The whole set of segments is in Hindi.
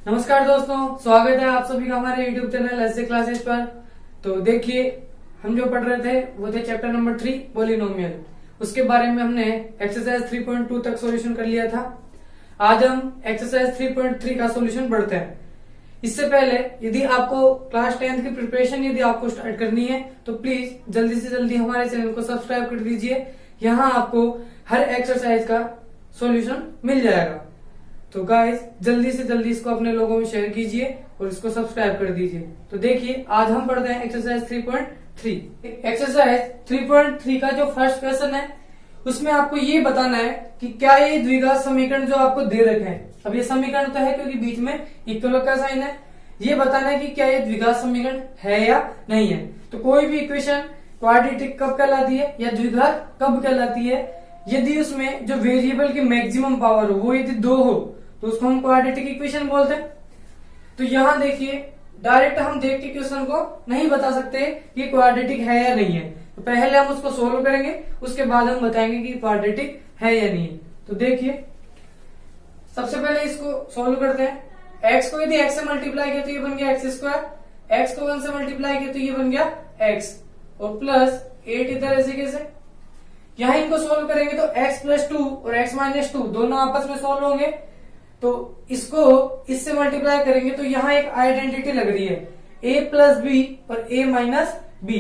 नमस्कार दोस्तों, स्वागत है आप सभी का हमारे YouTube चैनल ऐसे क्लासेस पर। तो देखिए, हम जो पढ़ रहे थे वो थे चैप्टर नंबर 3 पॉलिनोमियल। उसके बारे में हमने एक्सरसाइज 3.2 तक सॉल्यूशन कर लिया था। आज हम एक्सरसाइज 3.3 का सॉल्यूशन पढ़ते हैं। इससे पहले यदि आपको क्लास 10th की प्रिपरेशन यदि आपको स्टार्ट करनी है तो प्लीज जल्दी से जल्दी हमारे चैनल को सब्सक्राइब कर दीजिए। यहाँ आपको हर एक्सरसाइज का सॉल्यूशन मिल जाएगा। तो गाइस, जल्दी से जल्दी इसको अपने लोगों में शेयर कीजिए और इसको सब्सक्राइब कर दीजिए। तो देखिए, आज हम पढ़ते हैं एक्सरसाइज 3.3। एक्सरसाइज 3.3 का जो फर्स्ट क्वेश्चन है उसमें आपको ये बताना है कि क्या ये द्विघात समीकरण जो आपको दे रखे हैं, अब ये समीकरण तो है क्योंकि बीच में इक्वल का साइन है, ये बताना है कि क्या ये द्विघात समीकरण है या नहीं है। तो कोई भी इक्वेशन क्वाड्रेटिक कब कहलाती है या द्विघात कब कहलाती है? यदि उसमें जो वेरिएबल की मैक्सिमम पावर हो वो यदि 2 हो तो उसको हम क्वाड्रेटिक इक्वेशन बोलते हैं। तो यहाँ देखिए, डायरेक्ट हम देख के क्वेश्चन को नहीं बता सकते कि क्वाड्रेटिक है या नहीं है। तो पहले हम उसको सोल्व करेंगे, उसके बाद हम बताएंगे कि क्वाड्रेटिक है या नहीं है। तो देखिए, सबसे पहले इसको सोल्व करते हैं। x को यदि x से मल्टीप्लाई किया तो ये बन गया x स्क्वायर, x को 1 से मल्टीप्लाई किया तो ये बन गया x और प्लस 8 इधर ऐसे कैसे। यहाँ इनको सोल्व करेंगे तो x प्लस 2 और x माइनस 2 दोनों आपस में सोल्व होंगे। तो इसको इससे मल्टीप्लाई करेंगे तो यहाँ एक आइडेंटिटी लग रही है a प्लस बी और a माइनस बी।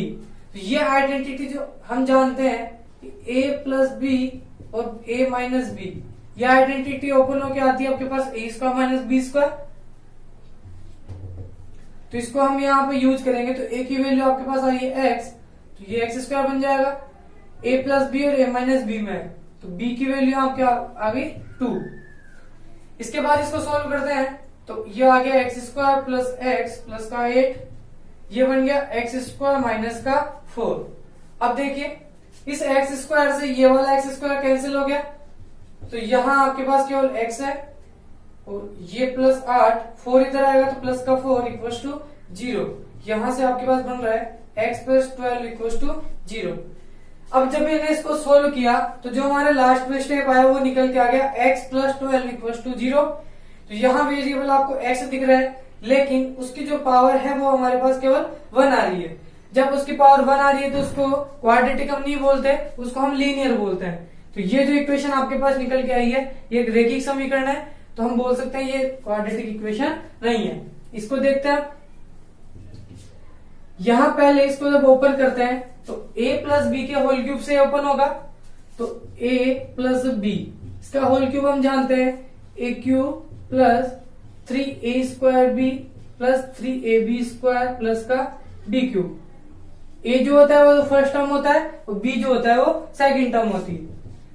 तो ये आइडेंटिटी जो हम जानते हैं कि a प्लस बी और a माइनस बी, ये आइडेंटिटी ओपन होके आती है आपके पास a square minus B square. तो इसको हम यहाँ पे यूज करेंगे तो a की वैल्यू आपके पास आई है x, तो ये x स्क्वायर बन जाएगा। a प्लस बी और a माइनस बी में है तो b की वैल्यू आपके आ गई 2। इसके बाद इसको सॉल्व करते हैं तो ये आ गया x square plus x plus का 8, ये बन गया x स्क्वायर माइनस का 4। अब देखिए, इस x स्क्वायर से ये वाला x स्क्वायर कैंसिल हो गया तो यहाँ आपके पास केवल x है और ये प्लस 8, 4 इधर आएगा तो प्लस का 4 इक्वल टू 0। यहां से आपके पास बन रहा है x प्लस 12 इक्वल टू 0। अब जब मैंने इसको सोल्व किया तो जो हमारे लास्ट में स्टेप आया वो निकल के आ गया x प्लस 12 इक्वल टू 0। तो यहाँ वेरिएबल आपको x दिख रहा है लेकिन उसकी जो पावर है वो हमारे पास केवल 1 आ रही है। जब उसकी पावर 1 आ रही है तो उसको क्वाड्रेटिक हम नहीं बोलते, उसको हम लीनियर बोलते हैं। तो ये जो इक्वेशन आपके पास निकल के आई है ये एक रेखिक समीकरण है, तो हम बोल सकते हैं ये क्वाड्रेटिक इक्वेशन नहीं है। इसको देखते हैं। यहां पहले इसको जब ओपन करते हैं तो a प्लस बी के होल क्यूब से ओपन होगा। तो a प्लस बी, इसका होल क्यूब हम जानते हैं a cube plus 3a square B plus 3ab square plus का b क्यूब। a जो होता है वो फर्स्ट टर्म होता है और b जो होता है वो सेकंड टर्म होती है।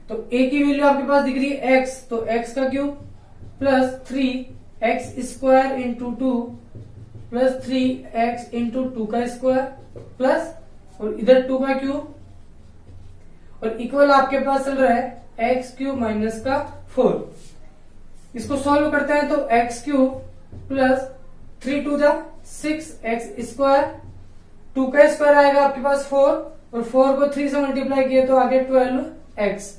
तो a की वैल्यू आपके पास दिख रही है x, तो x का cube plus 3x square into 2 plus 3x into 2 का स्क्वायर प्लस और इधर 2 का क्यूब और इक्वल आपके पास चल रहा है x क्यूब माइनस का 4। इसको सॉल्व करते हैं तो x क्यूब प्लस 3 टू जा 6x स्क्वायर, 2 का स्क्वायर आएगा आपके पास 4 और 4 को 3 से मल्टीप्लाई किया तो आ गया 12x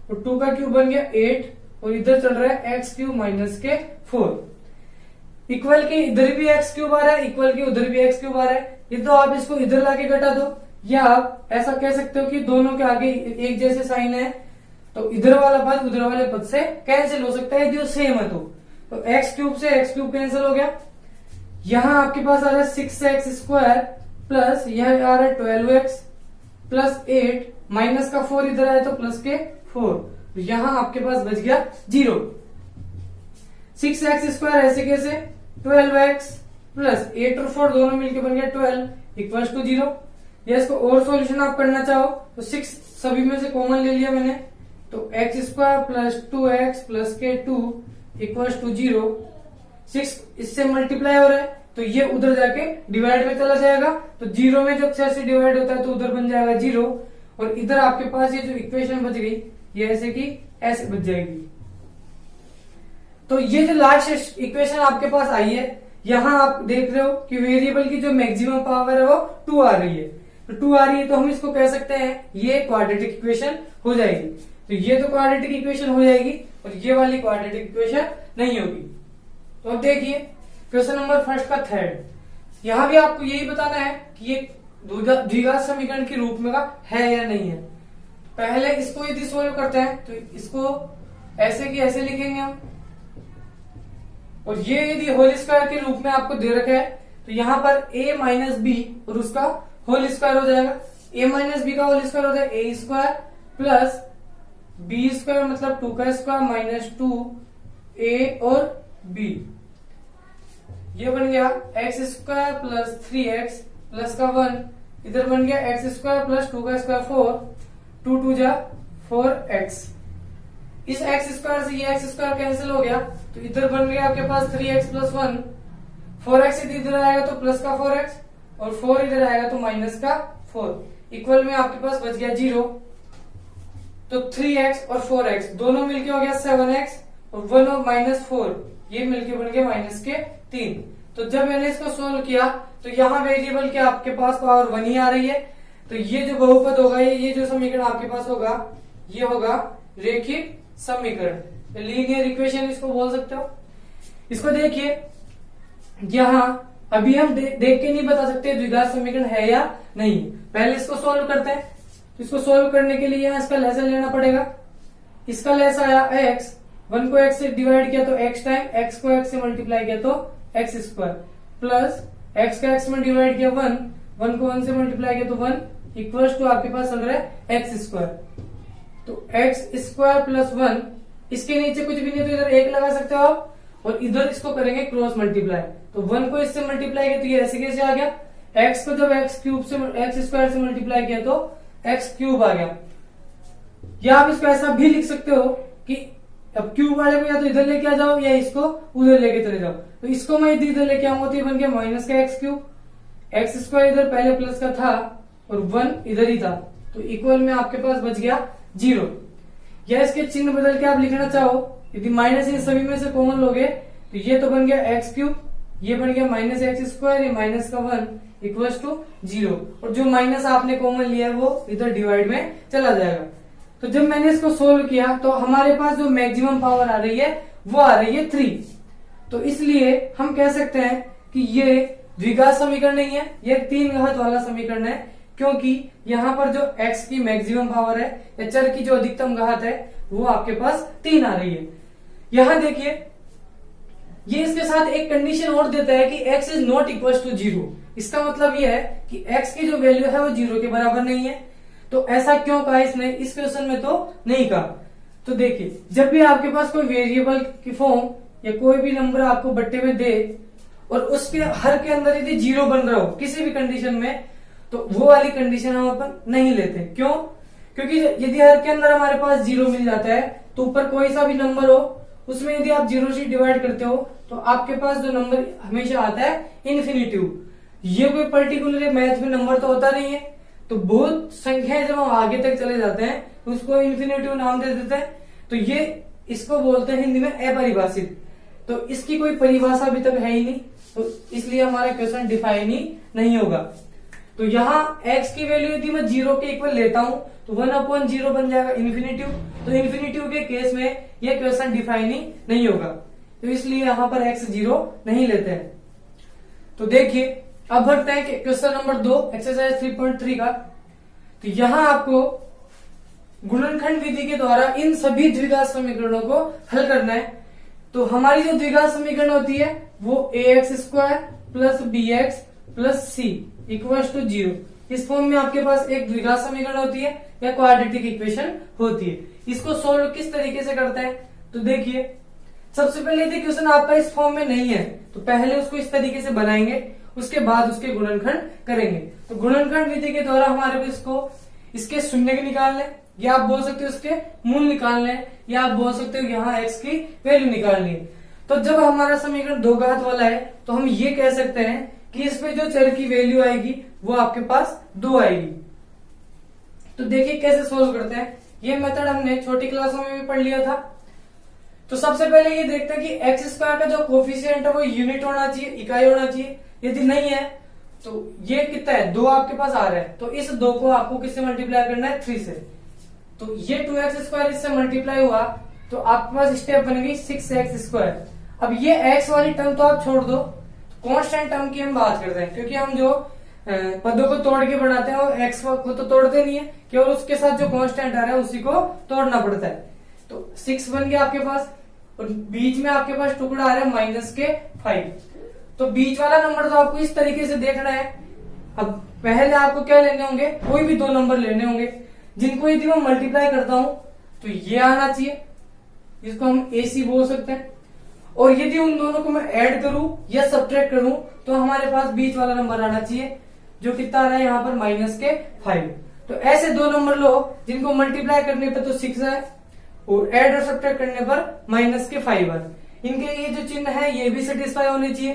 और 2 का क्यूब बन गया 8 और इधर चल रहा है x क्यूब माइनस के 4। इक्वल के इधर भी x क्यूब आ रहा है, इक्वल के उधर भी x क्यूब आ रहा है। ये तो आप इसको इधर लाके घटा दो, या आप ऐसा कह सकते हो कि दोनों के आगे एक जैसे साइन है तो इधर वाला पद उधर वाले पद से कैंसिल हो सकता है जो सेम है। तो x क्यूब से x क्यूब कैंसिल हो गया। यहाँ आपके पास आ रहा है 6x स्क्वायर प्लस यह आ रहा है 12x प्लस 8 माइनस का 4 इधर आया तो प्लस के 4। तो यहाँ आपके पास बच गया 0। 6x स्क्वायर ऐसे कैसे, 12x प्लस 8 और 4 दोनों मिलकर बन गया 12 इक्वल टू 0। या इसको और सॉल्यूशन आप करना चाहो तो 6 सभी में से कॉमन ले लिया मैंने, तो x square plus 2x plus के 2 इक्वल टू 0। 6 इससे मल्टीप्लाई हो रहा है तो ये उधर जाके डिवाइड में चला जाएगा, तो 0 में जब 6 से डिवाइड होता है तो उधर बन जाएगा 0 और इधर आपके पास ये जो इक्वेशन बच गई ये ऐसे की ऐसे बच जाएगी। तो ये जो लास्ट इक्वेशन आपके पास आई है, यहाँ आप देख रहे हो कि वेरिएबल की जो मैक्सिमम पावर है वो 2 आ रही है। तो 2 आ रही है तो हम इसको कह सकते हैं ये क्वाड्रेटिक इक्वेशन हो जाएगी। तो ये तो क्वाड्रेटिक इक्वेशन हो जाएगी और ये वाली क्वाड्रेटिक इक्वेशन नहीं होगी। तो अब देखिए क्वेश्चन नंबर फर्स्ट का थर्ड, यहां भी आपको यही बताना है कि ये द्विघात समीकरण के रूप में का है या नहीं है। पहले इसको यदि सोल्व करते हैं तो इसको ऐसे की ऐसे लिखेंगे हम, और ये यदि होल स्क्वायर के रूप में आपको दे रखा है तो यहाँ पर a माइनस बी और उसका होल स्क्वायर हो जाएगा। a माइनस बी का होल स्क्वायर हो जाएगा a square plus B square मतलब 2 का स्क्वायर माइनस 2a और b, ये बन गया x square plus 3x plus का 1, इधर बन गया एक्स स्क्वायर प्लस 2 का स्क्वायर 4, 2 2 जा 4x। इस एक्स स्क्वायर से ये एक्स स्क्वायर कैंसिल हो गया तो इधर बन गया आपके पास 3x प्लस 1, 4x इधर आएगा तो प्लस का 4x और 4 इधर आएगा तो माइनस का 4, इक्वल में आपके पास बच गया 0। तो 3x और 4x दोनों मिलके हो गया 7x और 1 और माइनस 4, ये मिलके बन गया माइनस के 3। तो जब मैंने इसको सोल्व किया तो यहाँ वेरिएबल के आपके पास पावर 1 ही आ रही है, तो ये जो बहुपद होगा ये जो समीकरण आपके पास होगा ये होगा रेखिक समीकरण, लीनियर इक्वेशन इसको बोल सकते हो। इसको देखिए यहाँ अभी हम देख के नहीं बता सकते द्विघात समीकरण है या नहीं, पहले इसको सोल्व करते हैं। तो इसको सोल्व करने के लिए यहाँ इसका लेसन लेना पड़ेगा। इसका लेस आया x, 1 को x से डिवाइड किया तो x टाइम, x को x से मल्टीप्लाई किया तो x स्क्वायर प्लस x का x में डिवाइड किया 1, 1 को 1 से मल्टीप्लाई किया तो 1 इक्वल्स टू आपके पास चल रहा है x स्क्वायर। तो x स्क्वायर प्लस 1, इसके नीचे कुछ भी नहीं तो इधर 1 लगा सकते हो आप, और इधर इसको करेंगे क्रॉस मल्टीप्लाई, तो 1 को इससे मल्टीप्लाई किया तो ये ऐसे कैसे आ गया, x को जब x स्क्वायर से मल्टीप्लाई किया तो x क्यूब आ गया। या आप इसको ऐसा भी लिख सकते हो कि अब क्यूब वाले को या तो इधर लेके आ जाओ या इसको उधर लेके चले जाओ, तो इसको मैं इधर लेके आऊंगा तो ये बन गया माइनस का x क्यूब, x स्क्वायर इधर पहले प्लस का था और 1 इधर ही था, तो इक्वल में आपके पास बच गया 0। या इसके चिन्ह बदल के आप लिखना चाहो, यदि माइनस इन सभी में से कॉमन लोगे तो ये तो बन गया x क्यूब, ये बन गया माइनस एक्स स्क्वायर, ये माइनस का 1 इक्वल्स टू 0, और जो माइनस आपने कॉमन लिया है वो इधर डिवाइड में चला जाएगा। तो जब मैंने इसको सोल्व किया तो हमारे पास जो मैक्सिमम पावर आ रही है वो आ रही है 3। तो इसलिए हम कह सकते हैं कि ये द्विघात समीकरण नहीं है, ये 3 घात वाला समीकरण है, क्योंकि यहाँ पर जो x की मैक्सिमम पावर है या चर की जो अधिकतम घात है वो आपके पास 3 आ रही है। यहाँ देखिए ये इसके साथ एक कंडीशन और देता है कि x is not equal to 0। इसका मतलब ये है कि x की जो वैल्यू है वो 0 के बराबर नहीं है। तो ऐसा क्यों कहा इसने, इस क्वेश्चन में तो नहीं कहा। तो देखिए जब भी आपके पास कोई वेरिएबल की फॉर्म या कोई भी नंबर आपको बट्टे में दे और उसके हर के अंदर यदि 0 बन रहा हो किसी भी कंडीशन में, तो वो वाली कंडीशन हम अपन नहीं लेते। क्यों? क्योंकि यदि हर के अंदर हमारे पास 0 मिल जाता है तो ऊपर कोई सा भी नंबर हो उसमें यदि आप 0 से डिवाइड करते हो तो आपके पास जो नंबर हमेशा आता है इन्फिनिटिव। ये कोई पर्टिकुलर मैथ में नंबर तो होता नहीं है, तो बहुत संख्याएं जब हम आगे तक चले जाते हैं तो उसको इन्फिनिटिव नाम दे देते हैं। तो ये इसको बोलते हैं हिंदी में अपरिभाषित। तो इसकी कोई परिभाषा अभी तक है ही नहीं, तो इसलिए हमारा क्वेश्चन डिफाइन ही नहीं होगा। तो यहाँ x की वैल्यू यदि मैं 0 के इक्वल लेता हूं तो 1/0 बन जाएगा इन्फिनिटिव। तो इन्फिनिटिव के केस में यह क्वेश्चन डिफाइन ही नहीं होगा, तो इसलिए यहाँ पर x 0 नहीं लेते हैं। तो देखिए अब बढ़ते हैं क्वेश्चन नंबर 2 एक्सरसाइज 3.3 का। तो यहाँ आपको गुणनखंड विधि के द्वारा इन सभी द्विघात समीकरणों को हल करना है। तो हमारी जो द्विघात समीकरण होती है वो ax square plus bx plus c equals to 0, इस फॉर्म में आपके पास एक द्विघात समीकरण होती है या क्वाड्रेटिक इक्वेशन होती है। इसको सोल्व किस तरीके से करते हैं, तो देखिए सबसे पहले यदि क्वेश्चन आपका इस फॉर्म में नहीं है तो पहले उसको इस तरीके से बनाएंगे, उसके बाद उसके गुणनखंड करेंगे। तो गुणनखंड विधि के द्वारा हमारे को इसको इसके शून्य के निकालने, या आप बोल सकते हो इसके मूल निकालने, या आप बोल सकते हो यहाँ x की वैल्यू निकालनी है। तो जब हमारा समीकरण 2 घात वाला है तो हम ये कह सकते हैं कि इसमें जो चर की वैल्यू आएगी वो आपके पास 2 आएगी। तो देखिए कैसे सोल्व करते हैं। ये मेथड हमने छोटी क्लासों में भी पढ़ लिया था। तो सबसे पहले ये देखते हैं कि एक्स स्क्वायर का जो कोफिशिएंट है वो यूनिट होना चाहिए, इकाई होना चाहिए। यदि नहीं है तो ये कितना है, 2 आपके पास आ रहा है, तो इस 2 को आपको किससे मल्टीप्लाई करना है, 3 से। तो ये 2x स्क्वायर इससे मल्टीप्लाई हुआ तो आपके पास स्टेप बन गई 6x स्क्वायर। अब ये x वाली टर्म तो आप छोड़ दो, कांस्टेंट टर्म की हम बात करते हैं, क्योंकि हम जो पदों को तोड़ के बढ़ाते हैं और x को तो तोड़ते नहीं है, केवल उसके साथ जो कांस्टेंट आ रहा है उसी को तोड़ना पड़ता है। तो 6 बन गया आपके पास, और बीच में आपके पास टुकड़ा आ रहा है -5। तो बीच वाला नंबर तो आपको इस तरीके से देखना है। अब पहले आपको क्या लेने होंगे, कोई भी 2 नंबर लेने होंगे, जिनको यदि मैं मल्टीप्लाई करता हूं तो ये आना चाहिए, इसको हम AC बोल सकते हैं। और यदि उन दोनों को मैं ऐड करूं या सब्ट्रैक्ट करूं तो हमारे पास बीच वाला नंबर आना चाहिए, जो कितना आ रहा है यहाँ पर -5। तो ऐसे 2 नंबर लो जिनको मल्टीप्लाई करने पर तो 6 है और ऐड और सब्ट्रैक्ट करने पर -5 है। इनके ये जो चिन्ह है ये भी सेटिस्फाई होने चाहिए।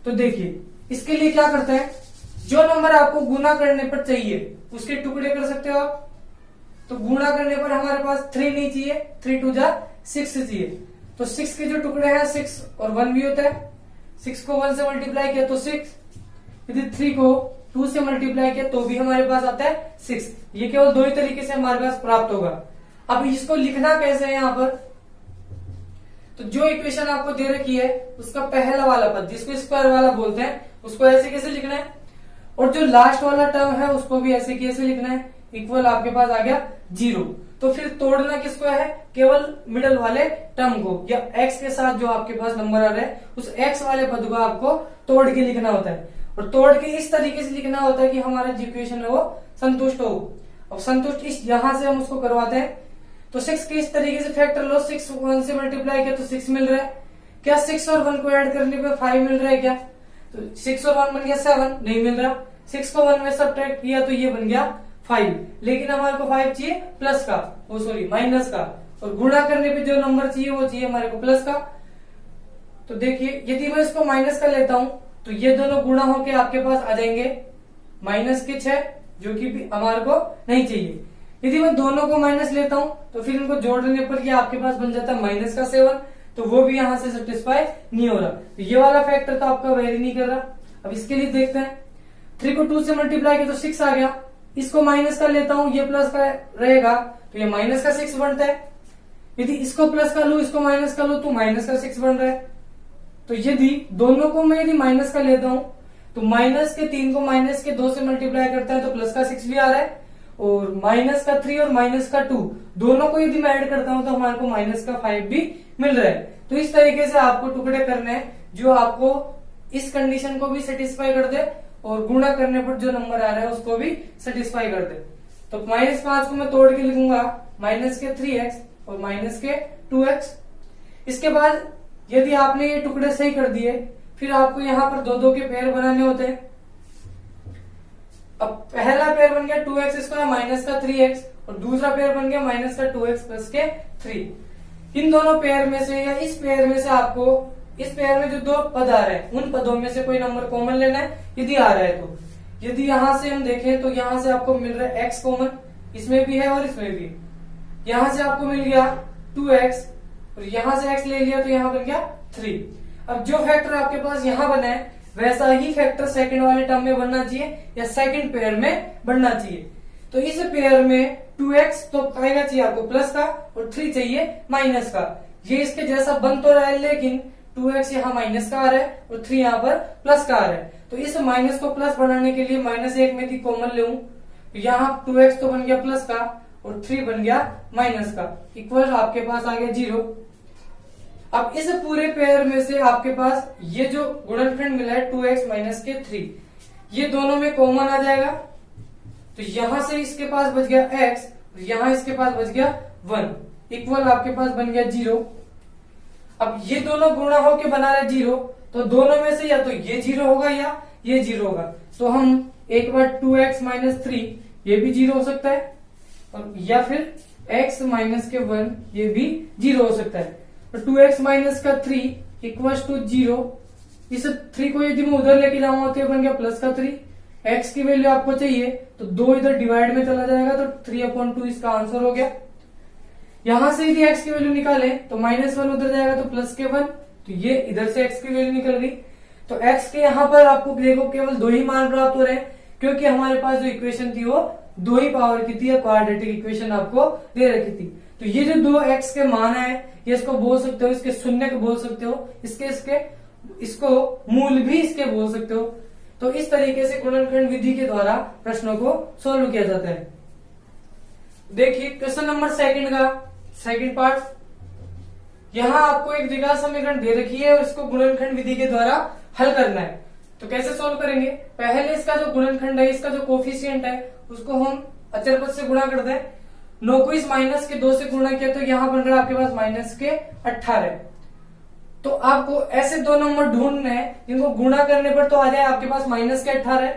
तो देखिए इसके लिए क्या करते हैं, जो नंबर आपको गुना करने पर चाहिए उसके टुकड़े कर सकते हो आप। तो गुणा करने पर हमारे पास 3 नहीं चाहिए, 3 2 जा 6 चाहिए। तो 6 के जो टुकड़े हैं 6 और 1 भी होता है। 6 को 1 से मल्टीप्लाई किया तो 6, यदि 3 को 2 से मल्टीप्लाई किया तो भी हमारे पास आता है 6। ये केवल 2 ही तरीके से हमारे पास प्राप्त होगा। अब इसको लिखना कैसे है यहाँ पर, तो जो इक्वेशन आपको दे रखी है उसका पहला वाला पद जिसको स्क्वायर वाला बोलते हैं उसको ऐसे कैसे लिखना है, और जो लास्ट वाला टर्म है उसको भी ऐसे कैसे लिखना है, इक्वल आपके पास आ गया 0। तो फिर तोड़ना किसको है, केवल मिडल वाले टर्म को, या x के साथ जो आपके पास नंबर आ रहा है उस x वाले पद को आपको तोड़ के लिखना होता है। और तोड़ के इस तरीके से लिखना होता है कि हमारा जो इक्वेशन है वो संतुष्ट हो। और संतुष्ट इस यहां से हम उसको करवाते हैं। तो 6 के इस तरीके से फैक्टर लो, 6 1 से मल्टीप्लाई किया तो 6 मिल रहा है। क्या 6 और 1 को ऐड करने पे 5 मिल रहा है क्या, तो 6 और 1 बन गया 7, नहीं मिल रहा। 6 को 1 में सब्ट्रैक्ट किया तो ये बन गया 5, लेकिन हमारे को 5 चाहिए प्लस का, वो सॉरी माइनस का, और गुणा करने पे जो नंबर चाहिए वो चाहिए हमारे को प्लस का। तो देखिए यदि मैं इसको माइनस का लेता हूं तो ये दोनों गुणा होके आपके पास आ जाएंगे -6, जो कि हमारे को नहीं चाहिए। यदि मैं दोनों को माइनस लेता हूं तो फिर इनको जोड़ने पर ये आपके पास बन जाता है -7, तो वो भी यहां से सेटिस्फाई नहीं हो रहा। तो ये वाला फैक्टर तो आपका वेरी नहीं कर रहा। अब इसके लिए देखते हैं, 3 को 2 से मल्टीप्लाई किया तो 6 आ गया। इसको माइनस का लेता हूं, ये प्लस का रहेगा तो ये -6 बनता है। यदि इसको प्लस का लू, इसको माइनस का लू तो -6 बन रहा है। तो यदि दोनों को मैं यदि माइनस का लेता हूं तो -3 को -2 से मल्टीप्लाई करता है तो +6 भी आ रहा है, और -3 और -2 दोनों को यदि मैं ऐड करता हूं तो हमारे को -5 भी मिल रहा है। तो इस तरीके से आपको टुकड़े करने हैं जो आपको इस कंडीशन को भी सेटिस्फाई कर दे और गुणा करने पर जो नंबर आ रहा है उसको भी सेटिस्फाई कर दे। तो -5 को मैं तोड़ के लिखूंगा -3x और -2x। इसके बाद यदि आपने ये टुकड़े सही कर दिए फिर आपको यहाँ पर 2 2 के पेयर बनाने होते हैं। अब पहला पेयर बन गया 2x स्क्वायर -3x और दूसरा पेयर बन गया -2x + 3। इन दोनों पेयर में से या इस पेयर में से आपको इस पेयर में जो 2 पद आ रहे हैं उन पदों में से कोई नंबर कॉमन लेना है यदि आ रहा है तो। यदि यहां से हम देखें तो यहां से आपको मिल रहा है x कॉमन, इसमें भी है और इसमें भी। यहां से आपको मिल गया 2x और यहां से x ले लिया तो यहां बन गया 3। अब जो फैक्टर आपके पास यहां बना है वैसा ही फैक्टर सेकंड वाले टर्म में बनना चाहिए या सेकंड पेयर में बनना चाहिए। तो इस पेयर में 2x तो आएगा चाहिए आपको प्लस का और 3 चाहिए माइनस का। ये इसके जैसा बन तो रहा है, लेकिन 2x यहाँ माइनस का आ रहा है और 3 यहाँ पर प्लस का आ रहा है। तो इस माइनस को प्लस बनाने के लिए -1 में कॉमन लूं तो यहाँ 2x तो बन गया प्लस का और 3 बन गया माइनस का, इक्वल आपके पास आ गया 0। अब इस पूरे पेयर में से आपके पास ये जो गुणनखंड मिला है 2x - 3, ये दोनों में कॉमन आ जाएगा। तो यहां से इसके पास बच गया x और यहां इसके पास बच गया 1, इक्वल आपके पास बन गया 0। अब ये दोनों गुणा होके बना रहे 0, तो दोनों में से या तो ये 0 होगा या ये 0 होगा। तो हम एक बार 2x - 3 ये भी 0 हो सकता है, और या फिर x - 1 ये भी 0 हो सकता है। तो 2x - 3 = 0। इस 3 को यदि मैं उधर लेके जाऊंगा तो ये बन गया +3। x की वैल्यू आपको चाहिए तो 2 इधर डिवाइड में चला जाएगा तो 3/2 इसका आंसर हो गया। यहां से यदि x की वैल्यू निकाले तो -1 उधर जाएगा तो +1, तो ये इधर से x की वैल्यू निकल गई। तो x के यहाँ पर आपको देखो केवल 2 ही मान प्राप्त हो रहे हैं, क्योंकि हमारे पास जो इक्वेशन थी वो 2 ही पावर की थी या क्वाड्रेटिक इक्वेशन आपको दे रखी थी। तो ये जो 2 x के मान है ये इसको बोल सकते हो, इसके शून्य को बोल सकते हो, इसको मूल भी इसके बोल सकते हो। तो इस तरीके से गुणनखंड विधि के द्वारा प्रश्नों को सोल्व किया जाता है। देखिए क्वेश्चन नंबर सेकंड पार्ट, यहां आपको एक द्विघात समीकरण दे रखी है और इसको गुणनखंड विधि के द्वारा हल करना है। तो कैसे सोल्व करेंगे, पहले इसका जो गुणनखंड है, इसका जो कोफिशिएंट है उसको हम अचर पद से गुणा करते हैं। 9 को इस माइनस के 2 से गुणा किया तो यहां बन रहा है आपके पास माइनस के 18। तो आपको ऐसे दो नंबर ढूंढने हैं जिनको गुणा करने पर तो आ जाए आपके पास माइनस के 18,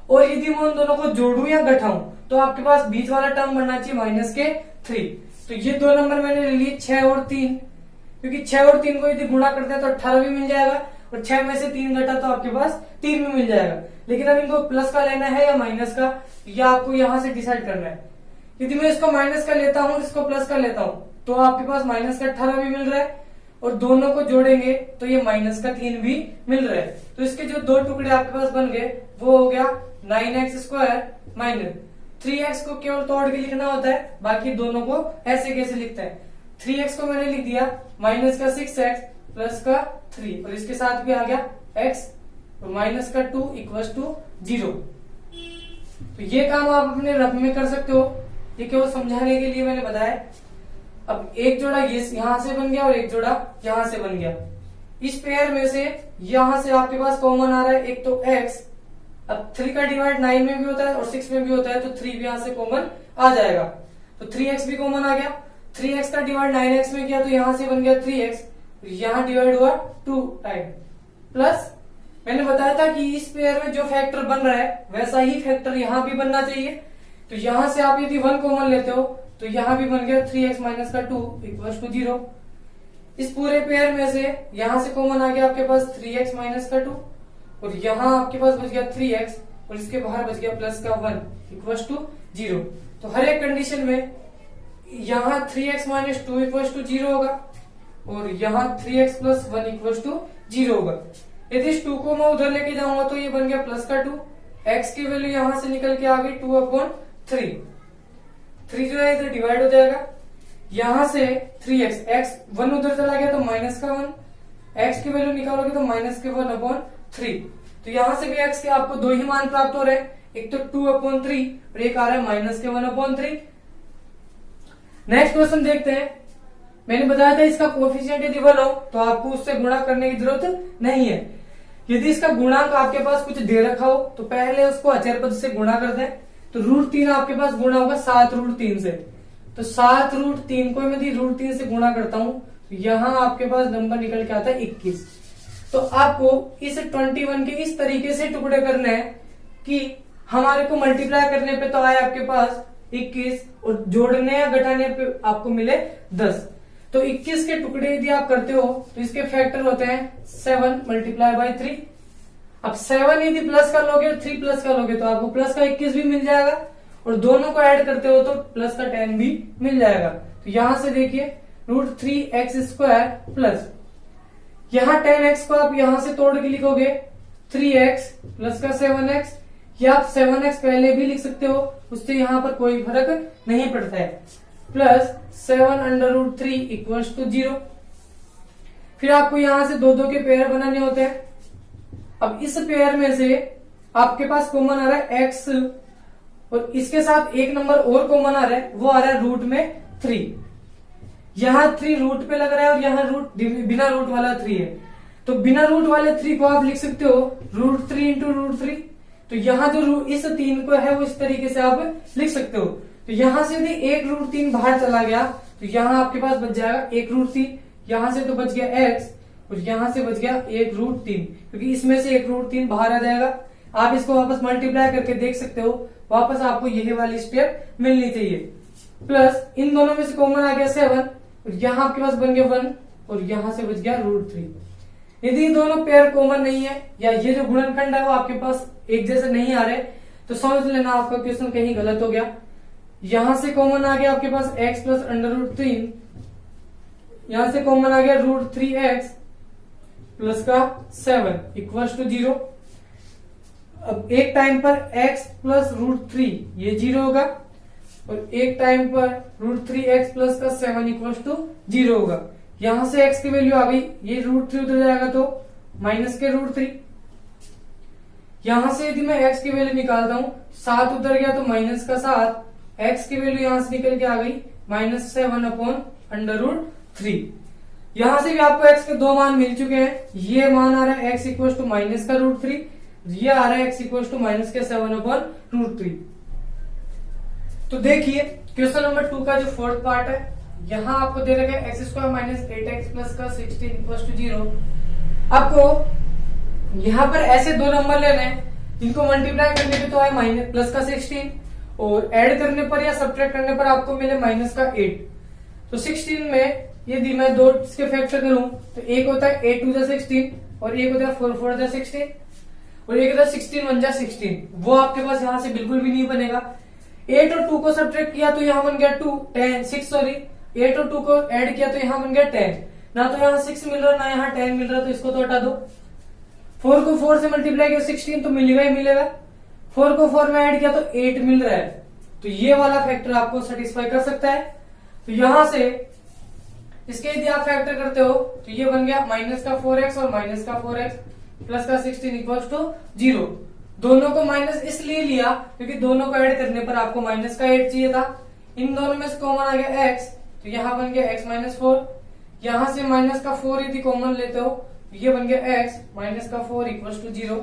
और यदि मैं उन दोनों को जोड़ू या घटाऊं तो आपके पास बीच वाला टर्म बनना चाहिए माइनस के 3। तो ये दो नंबर मैंने ले लिए 6 और 3, क्योंकि 6 और 3 को यदि गुणा करते हैं तो 18 भी मिल जाएगा, और 6 में से 3 घटा तो आपके पास 3 भी मिल जाएगा। लेकिन अब इनको प्लस का लेना है या माइनस का, या आपको यहां से डिसाइड करना है। यदि मैं इसको माइनस का लेता हूं, इसको प्लस का लेता हूं, तो आपके पास माइनस का 18 भी मिल रहा है, और दोनों को जोड़ेंगे तो ये माइनस का 3 भी मिल रहा है। तो इसके जो दो टुकड़े आपके पास बन गए वो हो गया 9x² माइनस 3x को केवल तोड़ के लिखना होता है, बाकी दोनों को ऐसे कैसे लिखते हैं। 3x को मैंने लिख दिया माइनस का 6x प्लस का 3, और इसके साथ भी आ गया x, और माइनस का 2 इक्वल टू 0। तो ये काम आप अपने रफ में कर सकते हो, ये केवल समझाने के लिए मैंने बताया। अब एक जोड़ा ये यहां से बन गया और एक जोड़ा यहां से बन गया। इस पेयर में से यहां से आपके पास कॉमन आ रहा है एक तो x, अब 3 का डिवाइड 9 में भी होता है और 6 में भी होता है, तो 3 भी यहां से कॉमन आ जाएगा, तो 3x भी कॉमन आ गया। 3x का डिवाइड 9x में किया तो यहां से बन गया 3x, यहां डिवाइड हुआ 2 टाइम, प्लस मैंने बताया था कि इस पेयर में जो फैक्टर बन रहा है वैसा ही फैक्टर यहां भी बनना चाहिए। तो यहां से आप यदि 1 कॉमन लेते हो तो यहां भी बन गया 3x माइनस का 2 इक्वल टू 0। इस पूरे पेयर में से यहां से कॉमन आ गया आपके पास 3x माइनस का 2, और यहां आपके पास बच गया 3x, और इसके बाहर बच गया प्लस का 1 इक्वल टू 0। तो हर एक कंडीशन में यहां 3x माइनस 2 इक्वल टू 0 होगा, और यहां 3x प्लस 1 इक्वल टू 0 होगा। यदि इस 2 को मैं उधर लेके जाऊंगा तो ये बन गया प्लस का 2, x की वैल्यू यहां से निकल के आ गई 2/3, 3 जो है इधर डिवाइड हो जाएगा, यहां से 3x, x 1 उधर चला गया तो माइनस का 1, x की वैल्यू निकालोगे तो माइनस के 1/3। तो यहां से भी x के आपको दो ही मान प्राप्त हो रहे हैं, एक तो 2/3 और एक आ रहा है माइनस के 1/3। नेक्स्ट क्वेश्चन देखते हैं। मैंने बताया था इसका कोएफिशिएंट यदि 1 हो तो आपको उससे गुणा करने की जरूरत नहीं है। यदि इसका गुणांक आपके पास कुछ दे रखा हो तो पहले उसको अचर पद से गुणा करते हैं। तो √3 आपके पास गुणा होगा 7√3 से, तो 7√3 को मैं यदि √3 से गुणा करता हूं तो यहां आपके पास नंबर निकल के आता है 21। तो आपको इस 21 के इस तरीके से टुकड़े करने हैं कि हमारे को मल्टीप्लाई करने पे तो आए आपके पास 21, और जोड़ने या घटाने पे आपको मिले 10। तो 21 के टुकड़े यदि आप करते हो तो इसके फैक्टर होते हैं 7 मल्टीप्लाई बाई 3। अब 7 यदि प्लस का लोगे, 3 प्लस का लोगे तो आपको प्लस का 21 भी मिल जाएगा, और दोनों को ऐड करते हो तो प्लस का 10 भी मिल जाएगा। तो यहां से देखिए √3x² प्लस यहां 10x को आप यहां से तोड़ के लिखोगे 3x प्लस का 7x, या आप 7x पहले भी लिख सकते हो, उससे यहां पर कोई फर्क नहीं पड़ता है, प्लस 7√3 इक्वल टू 0। फिर आपको यहां से दो के पेयर बनाने होते हैं। अब इस पेयर में से आपके पास कॉमन आ रहा है x, और इसके साथ एक नंबर और कॉमन आ रहा है, वो आ रहा है रूट में 3। यहां 3 रूट पे लग रहा है और यहां रूट बिना रूट वाला 3 है, तो बिना रूट वाले 3 को आप लिख सकते हो √3 इंटू √3। तो यहां जो इस 3 को है वो इस तरीके से आप लिख सकते हो। तो यहां से यदि एक √3 बाहर चला गया तो यहां आपके पास बच जाएगा एक √3, यहां से तो बच गया x, और यहां से बच गया एक √3, क्योंकि इसमें से एक √3 बाहर आ जाएगा। आप इसको वापस मल्टीप्लाई करके देख सकते हो, वापस आपको यही वाली स्टेप मिलनी चाहिए। प्लस इन दोनों में से कॉमन आ गया 7, और यहां आपके पास बन गया 1, और यहां से बच गया √3। यदि ये दोनों पेयर कॉमन नहीं है, या ये जो गुणनखंड है वो आपके पास एक जैसे नहीं आ रहे, तो समझ लेना आपका क्वेश्चन कहीं गलत हो गया। यहां से कॉमन आ गया आपके पास x प्लस √3, यहां से कॉमन आ गया √3x प्लस का 7 इक्वल टू 0। अब एक टाइम पर x प्लस √3 ये 0 होगा, और एक टाइम पर √3x प्लस का 7 इक्वल टू 0 होगा। यहां से x की वैल्यू आ गई, ये √3 उधर जाएगा तो माइनस के √3। यहां से यदि मैं x की वैल्यू निकालता हूं, 7 उधर गया तो माइनस का 7, x की वैल्यू यहां से निकल के आ गई -7/√3। यहां से भी आपको x के दो मान मिल चुके हैं, ये मान आ रहा है x इक्वल टू माइनस का √3, ये आ रहा है x इक्वल टू माइनस के 7/√3। तो देखिए क्वेश्चन नंबर 2 का जो फोर्थ पार्ट है, यहां आपको दे रखा है x² माइनस 8x प्लस का 16 इक्वल टू 0। आपको यहां पर ऐसे दो नंबर लेने हैं जिनको मल्टीप्लाई करने पे तो आए माइनस प्लस का 16 और ऐड करने पर या सब्ट्रैक्ट करने पर आपको मिले माइनस का 8। तो 16 में यदि मैं दो इसके फैक्टर करूं तो एक होता है 8 टू 16 और एक होता है 4 4 16 और एक होता है 16 1 16। वो आपके पास यहां से बिल्कुल भी नहीं बनेगा। 8 और 2 को सब्ट्रैक्ट किया तो यहाँ बन गया 6 सॉरी 8 और 2 को ऐड किया तो यहाँ बन गया 10। ना तो यहाँ 6 मिल रहा ना यहाँ 10 मिल रहा, तो इसको तो हटा दो। 4 को 4 से मल्टीप्लाई किया 16 तो मिलेगा ही मिलेगा। 4 को 4 में ऐड किया तो 8 मिल रहा है, तो ये वाला फैक्टर आपको सेटिस्फाई कर सकता है। तो यहां से इसके यदि आप फैक्टर करते हो तो ये बन गया माइनस का 4x और माइनस का 4x प्लस का 16 इक्वल टू 0। दोनों को माइनस इसलिए लिया क्योंकि दोनों को ऐड करने पर आपको माइनस का 8 चाहिए था। इन दोनों में से कॉमन आ गया x, तो यहाँ बन गया x माइनस 4। यहां से माइनस का 4 यदि कॉमन लेते हो तो ये बन गया x माइनस का 4 इक्वल टू 0।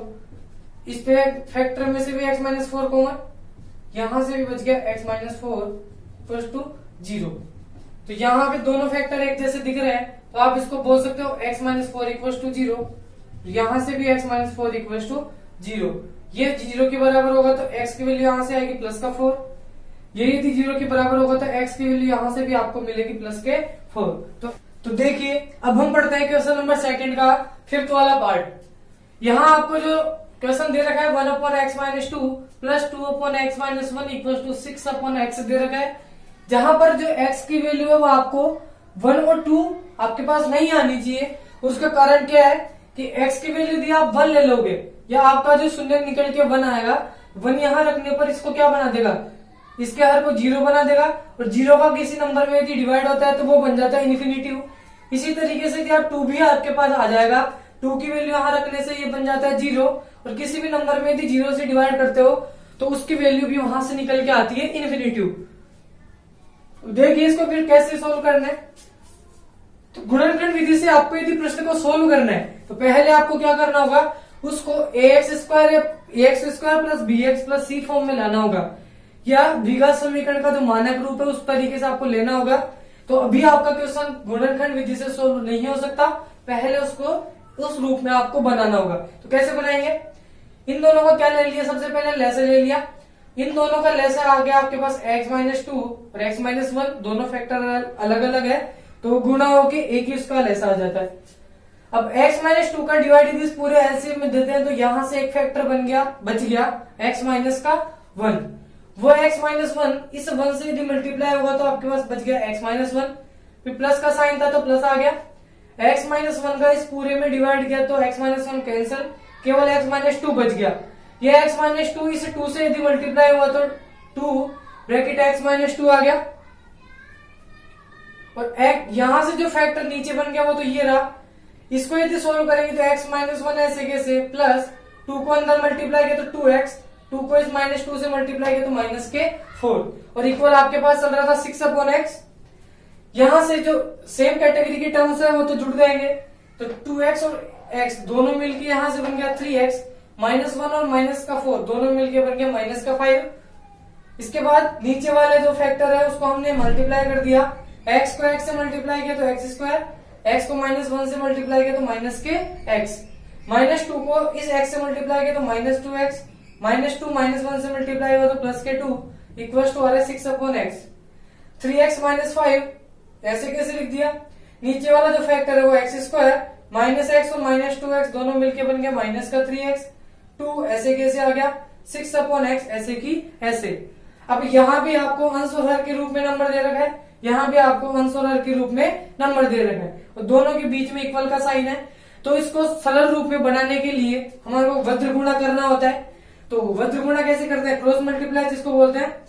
इस पे फैक्टर में से भी x माइनस 4 कॉमन, यहां से भी बच गया x माइनस 4 इक्वल टू 0। तो यहाँ पे दोनों फैक्टर एक जैसे दिख रहे हैं, तो आप इसको बोल सकते हो x माइनस 4 इक्वल टू 0। यहां से भी x माइनस 4 इक्वल टू 0। ये 0 के बराबर होगा तो x की वैल्यू यहां से आएगी प्लस का 4। ये यदि 0 के बराबर होगा तो x की वैल्यू यहां से भी आपको मिलेगी प्लस के 4। तो देखिए अब हम पढ़ते हैं क्वेश्चन नंबर 2 का फिफ्थ वाला पार्ट। यहाँ आपको जो क्वेश्चन दे रखा है 1/x-2 plus 2/x-1 equal to 6/x दे रखा है, जहां पर जो x की वैल्यू है वो आपको 1 और 2 आपके पास नहीं आनी चाहिए। उसका कारण क्या है कि x की वैल्यू यदि आप 1 ले लोगे या आपका जो शून्य निकल के 1 आएगा, 1 यहाँ रखने पर इसको क्या बना देगा, इसके हर को 0 बना देगा और 0 का किसी नंबर में यदि डिवाइड होता है तो वो बन जाता है इन्फिनिटिव। इसी तरीके से आप 2 भी आपके पास आ जाएगा, 2 की वैल्यू यहाँ रखने से ये बन जाता है 0 और किसी भी नंबर में यदि 0 से डिवाइड करते हो तो उसकी वैल्यू भी वहां से निकल के आती है इन्फिनिटिव। देखिए इसको फिर कैसे सोल्व करना है। तो गुणनखंड विधि से आपको यदि प्रश्न को सोल्व करना है तो पहले आपको क्या करना होगा, उसको ax² plus bx plus c form में लाना होगा या द्विघात समीकरण का जो मानक रूप है उस तरीके से आपको लेना होगा। तो अभी आपका क्वेश्चन गुणनखंड विधि से सोल्व नहीं हो सकता, पहले उसको उस रूप में आपको बनाना होगा। तो कैसे बनाएंगे, इन दोनों को क्या ले लिया, सबसे पहले लैसे ले लिया। इन दोनों का लैसे आ गया आपके पास x-2 और x-1, दोनों फैक्टर अलग अलग है तो गुणा होके एक ही उसका लैसा आ जाता है। अब x-2 का डिवाइड इस पूरे एलसीएम में देते हैं तो यहां से एक फैक्टर बच गया x-1। वो x-1 इस 1 से यदि मल्टीप्लाई होगा तो आपके पास बच गया x-1, फिर प्लस का साइन था तो प्लस आ गया। x-1 का इस पूरे में डिवाइड किया तो x-1 कैंसिल, केवल x-2 बच गया। ये x-2 इस 2 से यदि मल्टीप्लाई हुआ तो 2 ब्रैकेट x-2 आ गया और यहां से जो फैक्टर नीचे बन गया वो तो ये रहा। इसको यदि सोल्व करेंगे तो x-1 ऐसे कैसे, प्लस 2 को अंदर मल्टीप्लाई किया तो 2x, 2 को इस -2 से मल्टीप्लाई किया तो -4 और इक्वल आपके पास चल रहा था 6/x। यहां से जो सेम कैटेगरी की टर्म्स है वो तो जुड़ जाएंगे, तो 2x और x दोनों मिलके यहां से बन गया 3x, -1 और -4 दोनों मिलके बन गया -5। इसके बाद नीचे वाले जो फैक्टर है उसको हमने मल्टीप्लाई कर दिया, x को x से मल्टीप्लाई किया तो x², x को -1 से मल्टीप्लाई किया तो -x, -2 को इस x से मल्टीप्लाई किया तो -2x, -2 -1 से मल्टीप्लाई हुआ तो +2 इक्वल टू आ रहा है 6/x। 3x -5 ऐसे कैसे लिख दिया, नीचे वाला जो फैक्टर है वो x² -x और -2x दोनों मिलके बन गया -3x, 2 ऐसे कैसे आ गया 6/x ऐसे की ऐसे। अब यहाँ भी आपको अंश और हर के रूप में नंबर दे रखा है, यहाँ भी आपको अंश और हर के रूप में नंबर दे रखा है और दोनों के बीच में इक्वल का साइन है। तो इसको सरल रूप में बनाने के लिए हमारे को वज्र गुणा करना होता है। तो वज्र गुणा कैसे करते हैं, क्रॉस मल्टीप्लाई जिसको बोलते हैं।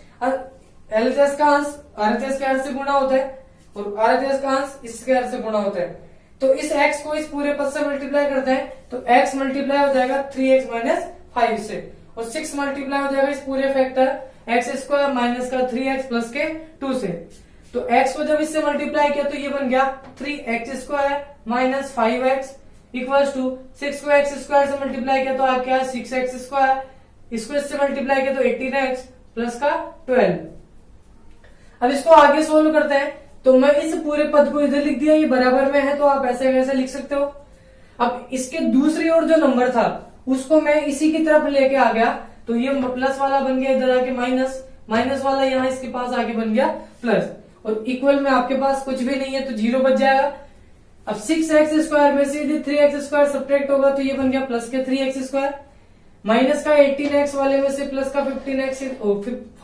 एलएचएस का अंश आरएचएस के अंश से गुणा होता है, और आरएचएस का अंश इस स्क्वायर से गुणा होता है। तो इस x को इस पूरे पद से मल्टीप्लाई करते हैं तो x मल्टीप्लाई हो जाएगा 3x माइनस 5 से, और 6 मल्टीप्लाई हो जाएगा इस पूरे फैक्टर x स्क्वायर माइनस का 3x प्लस के 2 से। तो x को जब इससे मल्टीप्लाई किया तो ये बन गया 3x square minus 5x equals to 6 को x स्क्वायर से मल्टीप्लाई किया तो आ गया 6x स्क्वायर, इसको इससे मल्टीप्लाई किया तो 18x प्लस का 12। अब इसको आगे सोल्व करते हैं तो मैं इस पूरे पद को इधर लिख दिया, ये बराबर में है तो आप ऐसे वैसे लिख सकते हो। अब इसके दूसरी ओर जो नंबर था उसको मैं इसी की तरफ लेके आ गया तो ये प्लस वाला बन गया इधर आके माइनस, माइनस वाला यहाँ इसके पास आके बन गया प्लस, और इक्वल में आपके पास कुछ भी नहीं है तो 0 बच जाएगा। अब 6x स्क्वायर में से यदि 3x स्क्वायर सब्ट्रैक्ट होगा तो ये बन गया प्लस के 3x स्क्वायर, माइनस का 18x वाले में से प्लस का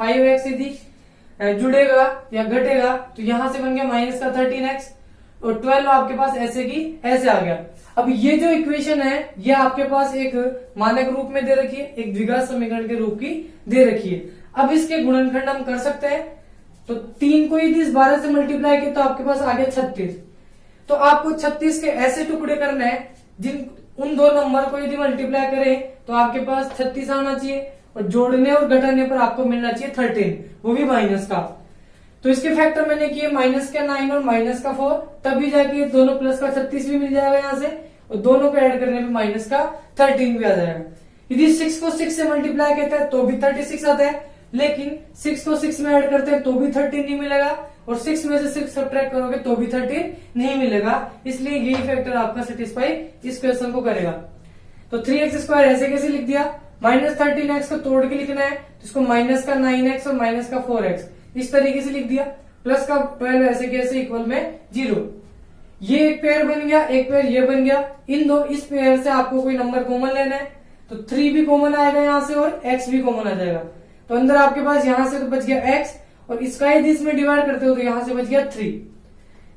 5x यदि जुड़ेगा या घटेगा तो यहां से बन गया माइनस का 13x, और 12 आपके पास ऐसे की ऐसे आ गया। अब ये जो इक्वेशन है ये आपके पास एक मानक रूप में दे रखी है, एक द्विघात समीकरण के रूप की दे रखी है। अब इसके गुणनखंड हम कर सकते हैं तो 3 को यदि इस 12 से मल्टीप्लाई किया तो आपके पास आ गया 36। तो आपको 36 के ऐसे टुकड़े करने हैं जिन उन दो नंबर को यदि मल्टीप्लाई करें तो आपके पास 36 आना चाहिए, और जोड़ने और घटाने पर आपको मिलना चाहिए 13, वो भी माइनस का। तो इसके फैक्टर मैंने किए माइनस का 9 और माइनस का 4, तभी जाके दोनों प्लस का 36 भी मिल जाएगा यहाँ से, और दोनों को ऐड करने पे माइनस का 13 भी आ जाएगा। यदि 6 को 6 से मल्टीप्लाई करते हैं तो भी 36 आता है, लेकिन 6 को 6 में ऐड करते हैं तो भी 13 नहीं मिलेगा, और 6 में से 6 सब्ट्रैक्ट करोगे तो भी 13 नहीं मिलेगा। इसलिए यही फैक्टर आपका सेटिस्फाई इस क्वेश्चन को करेगा। तो 3x स्क्वायर ऐसे कैसे लिख दिया, माइनस 13x को तोड़ के लिखना है तो इसको माइनस का 9x और माइनस का 4x इस तरीके से लिख दिया, प्लस का 12 ऐसे कैसे इक्वल में 0। ये एक पेयर बन गया, एक पेयर ये बन गया। इन दो इस पेयर से आपको कोई नंबर कॉमन लेना है तो 3 भी कॉमन आएगा यहाँ से और x भी कॉमन आ जाएगा। तो अंदर आपके पास यहाँ से तो बच गया x, और इसका यदि इसमें डिवाइड करते हो तो यहाँ से बच गया 3।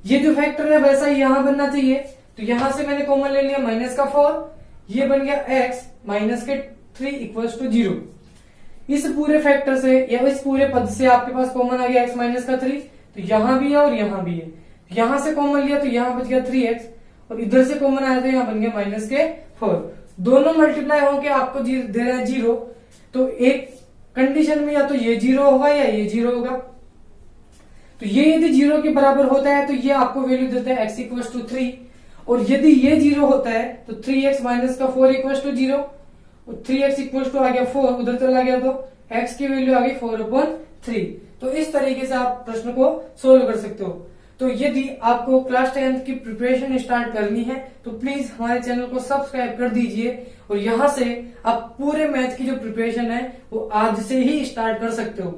ये जो फैक्टर है वैसा ही यहाँ बनना चाहिए, तो यहाँ से मैंने कॉमन ले लिया माइनस का 4, ये बन गया x माइनस के 3 इक्वल्स टू 0। इस पूरे फैक्टर से या इस पूरे पद से आपके पास कॉमन आ गया x माइनस का 3, तो यहां भी है और यहां भी है। यहां से कॉमन लिया तो यहां बच गया 3x, और इधर से कॉमन आया तो यहां बन गया माइनस के 4। दोनों मल्टीप्लाई होके आपको दे रहा है 0, तो एक कंडीशन में या तो ये 0 होगा या ये 0 होगा। तो ये यदि 0 के बराबर होता है तो ये आपको वैल्यू देता है x इक्वल्स टू 3, और यदि ये 0 होता है तो 3x माइनस का 4 इक्वल्स टू 0, और 3x इक्वल्स टू आ गया 4, उधर चला गया तो x की वैल्यू आ गई 4/3। तो इस तरीके से आप प्रश्न को सोल्व कर सकते हो। तो यदि आपको क्लास 10th की प्रिपरेशन स्टार्ट करनी है तो प्लीज हमारे चैनल को सब्सक्राइब कर दीजिए, और यहाँ से आप पूरे मैथ की जो प्रिपरेशन है वो आज से ही स्टार्ट कर सकते हो।